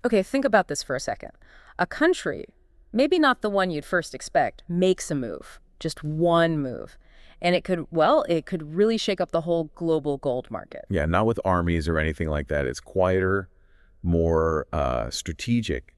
Okay, think about this for a second. A country, maybe not the one you'd first expect, makes a move, just one move. And it could, well, it could really shake up the whole global gold market. Yeah, not with armies or anything like that. It's quieter, more strategic,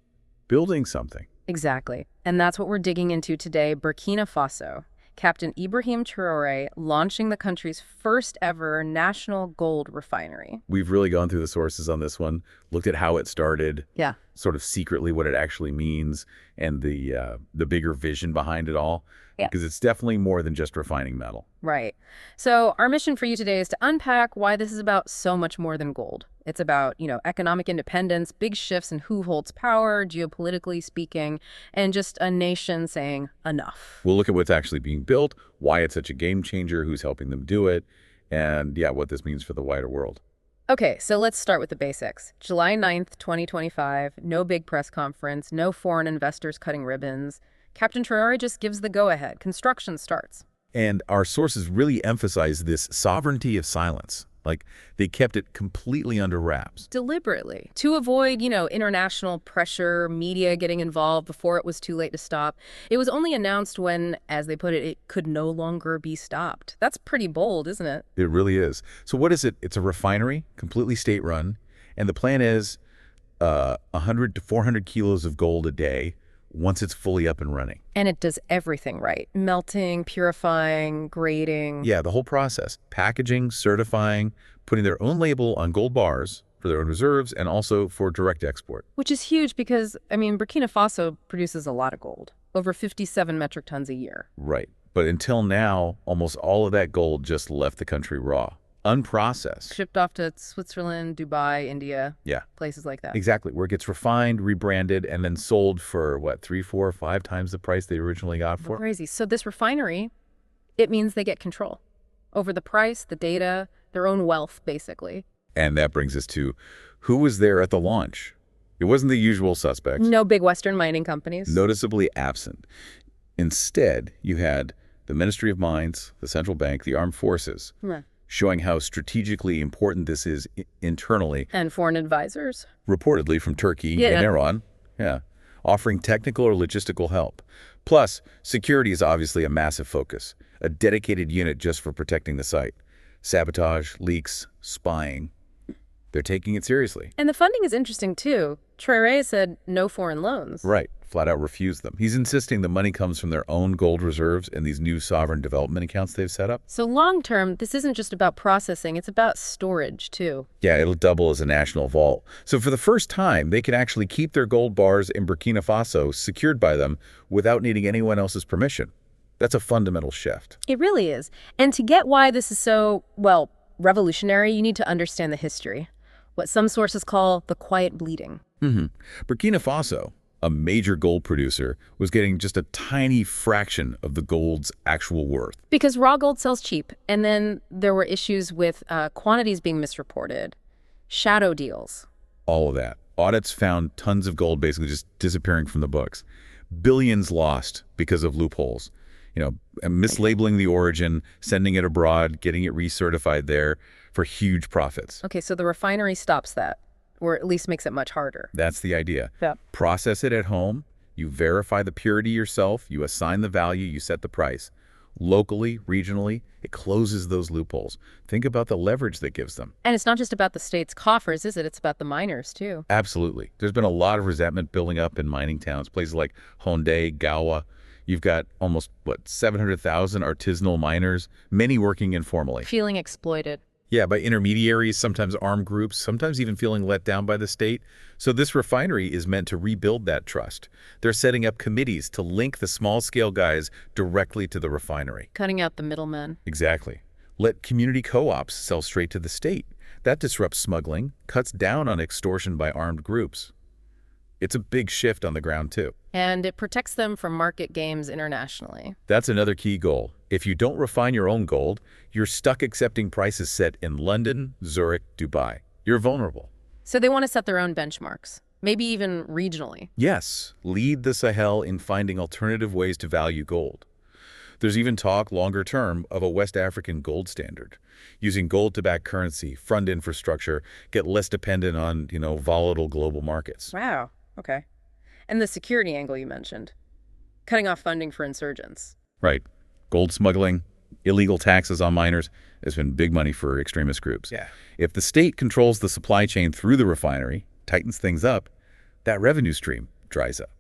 building something. Exactly. And that's what we're digging into today, Burkina Faso. Captain Ibrahim Traoré launching the country's first ever national gold refinery. We've really gone through the sources on this one, looked at how it started, Yeah. sort of secretly what it actually means, and the bigger vision behind it all. Yeah. Because it's definitely more than just refining metal. Right. So our mission for you today is to unpack why this is about so much more than gold. It's about, economic independence, big shifts in who holds power, geopolitically speaking, and just a nation saying enough. We'll look at what's actually being built, why it's such a game changer, who's helping them do it, and yeah, what this means for the wider world. Okay, so let's start with the basics. July 9th, 2025, no big press conference, no foreign investors cutting ribbons. Captain Traoré just gives the go-ahead. Construction starts. And our sources really emphasize this sovereignty of silence. Like, they kept it completely under wraps. Deliberately. To avoid, international pressure, media getting involved before it was too late to stop. It was only announced when, as they put it, it could no longer be stopped. That's pretty bold, isn't it? It really is. So what is it? It's a refinery, completely state-run, and the plan is 100 to 400 kilos of gold a day once it's fully up and running. And it does everything right. Melting, purifying, grading. Yeah, the whole process. Packaging, certifying, putting their own label on gold bars for their own reserves and also for direct export. Which is huge because, Burkina Faso produces a lot of gold. Over 57 metric tons a year. Right. But until now, almost all of that gold just left the country raw. Unprocessed. Shipped off to Switzerland, Dubai, India. Yeah. Places like that. Exactly. Where it gets refined, rebranded, and then sold for, what, 3, 4, 5 times the price they originally got for? Crazy. So this refinery, it means they get control over the price, the data, their own wealth, basically. And that brings us to who was there at the launch. It wasn't the usual suspects. No big Western mining companies. Noticeably absent. Instead, you had the Ministry of Mines, the central bank, the armed forces, showing how strategically important this is internally. And foreign advisors. Reportedly from Turkey and Iran, offering technical or logistical help. Plus, security is obviously a massive focus, a dedicated unit just for protecting the site. Sabotage, leaks, spying. They're taking it seriously. And the funding is interesting, too. Traoré said no foreign loans. Right. Flat out refused them. He's insisting the money comes from their own gold reserves and these new sovereign development accounts they've set up. So long term, this isn't just about processing, it's about storage, too. Yeah, it'll double as a national vault. So for the first time, they can actually keep their gold bars in Burkina Faso secured by them without needing anyone else's permission. That's a fundamental shift. It really is. And to get why this is so, revolutionary, you need to understand the history. What some sources call the quiet bleeding. Burkina Faso, a major gold producer, was getting just a tiny fraction of the gold's actual worth. Because raw gold sells cheap, and then there were issues with quantities being misreported, shadow deals. All of that. Audits found tons of gold basically just disappearing from the books. Billions lost because of loopholes. Mislabeling the origin, sending it abroad, getting it recertified there for huge profits. Okay, so the refinery stops that, or at least makes it much harder. That's the idea. Yeah. Process it at home, you verify the purity yourself, you assign the value, you set the price. Locally, regionally, it closes those loopholes. Think about the leverage that gives them. And it's not just about the state's coffers, is it? It's about the miners, too. Absolutely. There's been a lot of resentment building up in mining towns, places like Houndé, Gawa. You've got almost, 700,000 artisanal miners, many working informally. Feeling exploited. Yeah, by intermediaries, sometimes armed groups, sometimes even feeling let down by the state. So this refinery is meant to rebuild that trust. They're setting up committees to link the small-scale guys directly to the refinery. Cutting out the middlemen. Exactly. Let community co-ops sell straight to the state. That disrupts smuggling, cuts down on extortion by armed groups. It's a big shift on the ground, too. And it protects them from market games internationally. That's another key goal. If you don't refine your own gold, you're stuck accepting prices set in London, Zurich, Dubai. You're vulnerable. So they want to set their own benchmarks, maybe even regionally. Yes, lead the Sahel in finding alternative ways to value gold. There's even talk, longer term, of a West African gold standard, using gold to back currency, fund infrastructure, get less dependent on, volatile global markets. Wow. Okay. And the security angle you mentioned, cutting off funding for insurgents. Right. Gold smuggling, illegal taxes on miners has been big money for extremist groups. Yeah. If the state controls the supply chain through the refinery, tightens things up, that revenue stream dries up,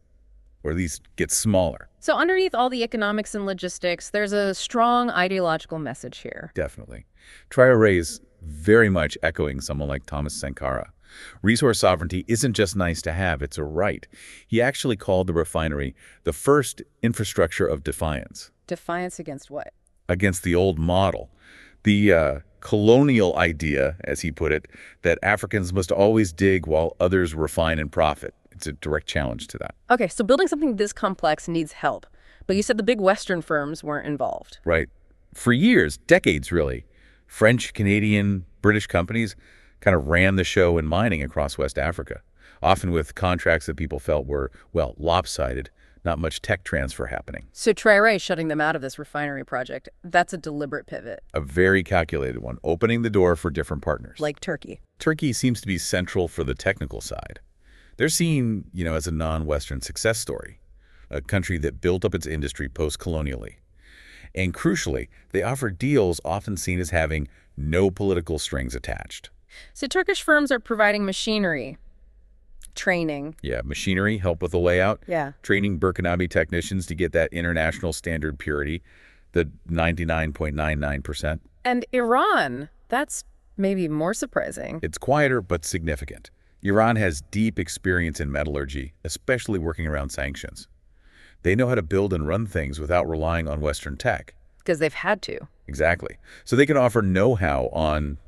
or at least gets smaller. So underneath all the economics and logistics, there's a strong ideological message here. Definitely. Traoré is very much echoing someone like Thomas Sankara. Resource sovereignty isn't just nice to have, it's a right. He actually called the refinery the first infrastructure of defiance. Defiance against what? Against the old model. The colonial idea, as he put it, that Africans must always dig while others refine and profit. It's a direct challenge to that. Okay, so building something this complex needs help. But you said the big Western firms weren't involved. Right. For years, decades really, French, Canadian, British companies kind of ran the show in mining across West Africa, often with contracts that people felt were, well, lopsided, not much tech transfer happening. So Traoré shutting them out of this refinery project, that's a deliberate pivot. A very calculated one, opening the door for different partners. Like Turkey. Turkey seems to be central for the technical side. They're seen, as a non-Western success story, a country that built up its industry post-colonially. And crucially, they offer deals often seen as having no political strings attached. So Turkish firms are providing machinery, training. Yeah, machinery, help with the layout. Yeah. Training Burkinabe technicians to get that international standard purity, the 99.99%. And Iran, that's maybe more surprising. It's quieter but significant. Iran has deep experience in metallurgy, especially working around sanctions. They know how to build and run things without relying on Western tech. Because they've had to. Exactly. So they can offer know-how on,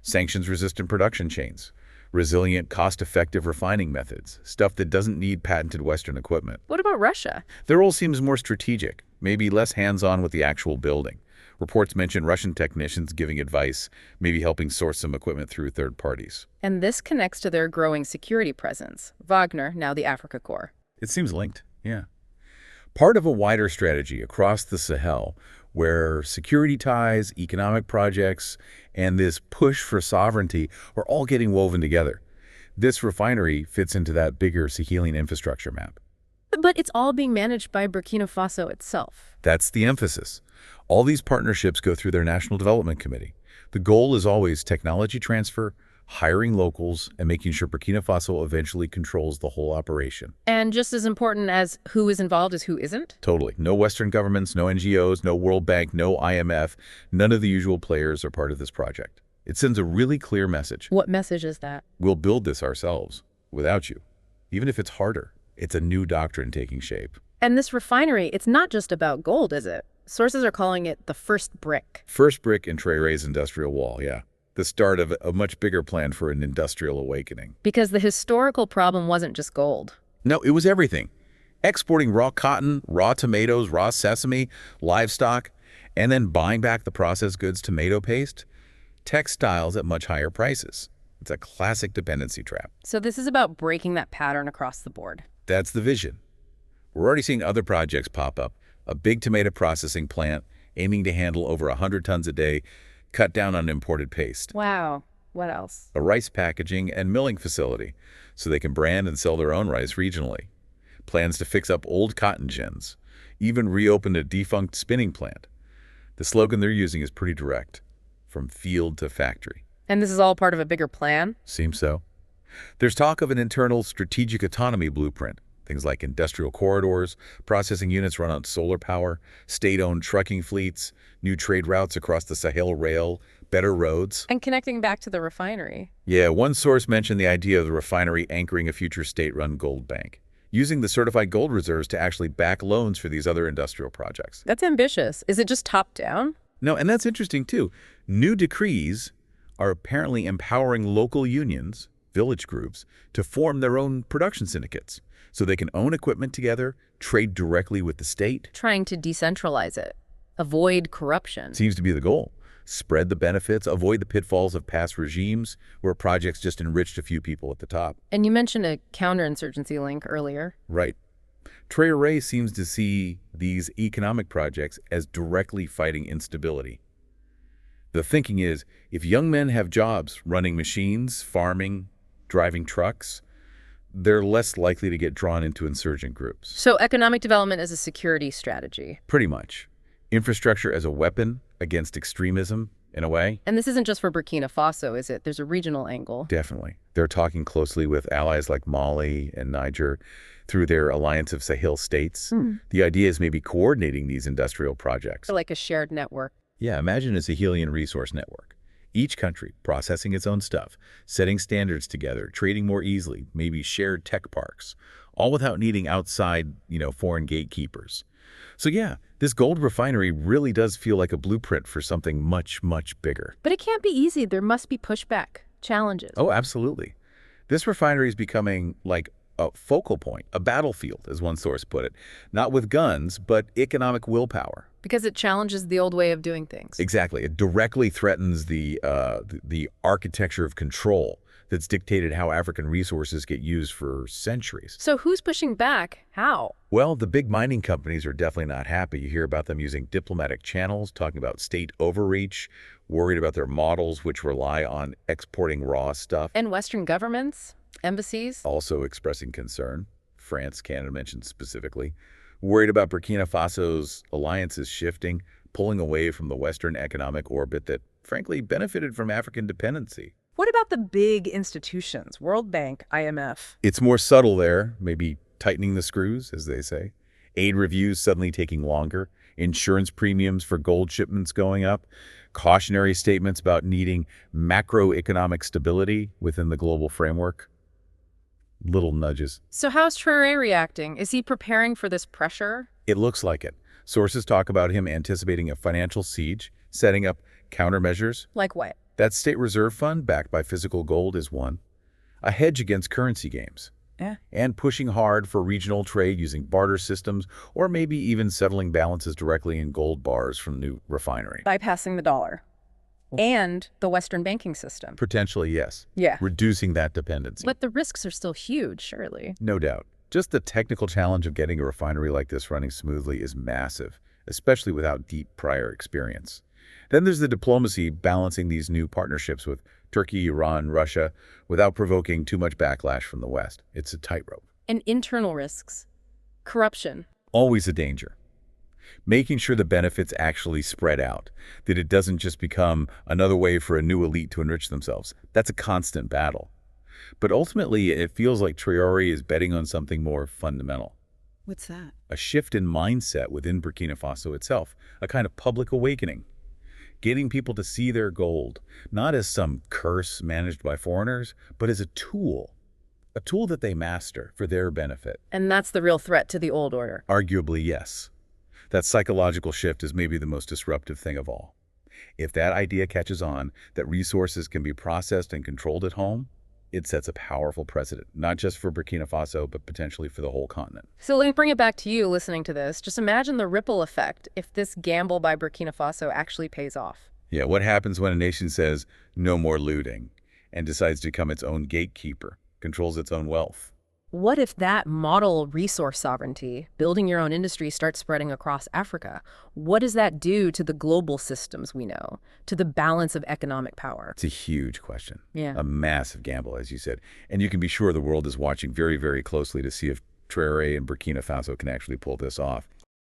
sanctions-resistant production chains, resilient, cost-effective refining methods, stuff that doesn't need patented Western equipment. What about Russia? Their role seems more strategic, maybe less hands-on with the actual building. Reports mention Russian technicians giving advice, maybe helping source some equipment through third parties. And this connects to their growing security presence. Wagner, now the Africa Corps. It seems linked, yeah. Part of a wider strategy across the Sahel where security ties, economic projects, and this push for sovereignty are all getting woven together. This refinery fits into that bigger Sahelian infrastructure map. But it's all being managed by Burkina Faso itself. That's the emphasis. All these partnerships go through their National Development Committee. The goal is always technology transfer, hiring locals, and making sure Burkina Faso eventually controls the whole operation. And just as important as who is involved is who isn't? Totally. No Western governments, no NGOs, no World Bank, no IMF. None of the usual players are part of this project. It sends a really clear message. What message is that? We'll build this ourselves, without you. Even if it's harder, it's a new doctrine taking shape. And this refinery, it's not just about gold, is it? Sources are calling it the first brick. First brick in Traoré's industrial wall, yeah. The start of a much bigger plan for an industrial awakening. Because the historical problem wasn't just gold. No, it was everything. Exporting raw cotton, raw tomatoes, raw sesame, livestock, and then buying back the processed goods tomato paste, textiles at much higher prices. It's a classic dependency trap. So this is about breaking that pattern across the board. That's the vision. We're already seeing other projects pop up. A big tomato processing plant aiming to handle over 100 tons a day, cut down on imported paste. Wow. What else? A rice packaging and milling facility so they can brand and sell their own rice regionally. Plans to fix up old cotton gins. Even reopen a defunct spinning plant. The slogan they're using is pretty direct. From field to factory. And this is all part of a bigger plan? Seems so. There's talk of an internal strategic autonomy blueprint. Things like industrial corridors, processing units run on solar power, state-owned trucking fleets, new trade routes across the Sahel Rail, better roads. And connecting back to the refinery. Yeah, one source mentioned the idea of the refinery anchoring a future state-run gold bank, using the certified gold reserves to actually back loans for these other industrial projects. That's ambitious. Is it just top-down? No, and that's interesting too. New decrees are apparently empowering local unions, village groups, to form their own production syndicates. So they can own equipment together, trade directly with the state. Trying to decentralize it. Avoid corruption. Seems to be the goal. Spread the benefits, avoid the pitfalls of past regimes where projects just enriched a few people at the top. And you mentioned a counterinsurgency link earlier. Right. Traoré seems to see these economic projects as directly fighting instability. The thinking is, if young men have jobs running machines, farming, driving trucks, they're less likely to get drawn into insurgent groups. So economic development as a security strategy. Pretty much. Infrastructure as a weapon against extremism, in a way. And this isn't just for Burkina Faso, is it? There's a regional angle. Definitely. They're talking closely with allies like Mali and Niger through their alliance of Sahel states. The idea is maybe coordinating these industrial projects. Like a shared network. Yeah, imagine a Sahelian resource network. Each country processing its own stuff, setting standards together, trading more easily, maybe shared tech parks, all without needing outside, foreign gatekeepers. So yeah, this gold refinery really does feel like a blueprint for something much, much bigger. But it can't be easy. There must be pushback, challenges. Oh, absolutely. This refinery is becoming like a focal point, a battlefield, as one source put it. Not with guns, but economic willpower. Because it challenges the old way of doing things. Exactly. It directly threatens the architecture of control that's dictated how African resources get used for centuries. So who's pushing back? How? Well, the big mining companies are definitely not happy. You hear about them using diplomatic channels, talking about state overreach, worried about their models, which rely on exporting raw stuff. And Western governments? Embassies? Also expressing concern. France, Canada mentioned specifically. Worried about Burkina Faso's alliances shifting, pulling away from the Western economic orbit that, frankly, benefited from African dependency. What about the big institutions? World Bank, IMF? It's more subtle there, maybe tightening the screws, as they say. Aid reviews suddenly taking longer, insurance premiums for gold shipments going up, cautionary statements about needing macroeconomic stability within the global framework. Little nudges. So how's Traoré reacting? Is he preparing for this pressure? It looks like it. Sources talk about him anticipating a financial siege, setting up countermeasures. Like what? That state reserve fund backed by physical gold is one. A hedge against currency games. Yeah. And pushing hard for regional trade using barter systems, or maybe even settling balances directly in gold bars from the new refinery. Bypassing the dollar. And the Western banking system. Potentially, yes. Yeah. Reducing that dependency. But the risks are still huge, surely. No doubt. Just the technical challenge of getting a refinery like this running smoothly is massive, especially without deep prior experience. Then there's the diplomacy balancing these new partnerships with Turkey, Iran, Russia, without provoking too much backlash from the West. It's a tightrope. And internal risks. Corruption. Always a danger. Making sure the benefits actually spread out, that it doesn't just become another way for a new elite to enrich themselves. That's a constant battle. But ultimately, it feels like Traoré is betting on something more fundamental. What's that? A shift in mindset within Burkina Faso itself, a kind of public awakening. Getting people to see their gold, not as some curse managed by foreigners, but as a tool that they master for their benefit. And that's the real threat to the old order. Arguably, yes. That psychological shift is maybe the most disruptive thing of all. If that idea catches on, that resources can be processed and controlled at home, it sets a powerful precedent, not just for Burkina Faso, but potentially for the whole continent. So let me bring it back to you listening to this. Just imagine the ripple effect if this gamble by Burkina Faso actually pays off. Yeah, what happens when a nation says, no more looting, and decides to become its own gatekeeper, controls its own wealth? What if that model resource sovereignty, building your own industry, starts spreading across Africa? What does that do to the global systems we know, to the balance of economic power? It's a huge question. Yeah. A massive gamble, as you said. And you can be sure the world is watching very, very closely to see if Traoré and Burkina Faso can actually pull this off.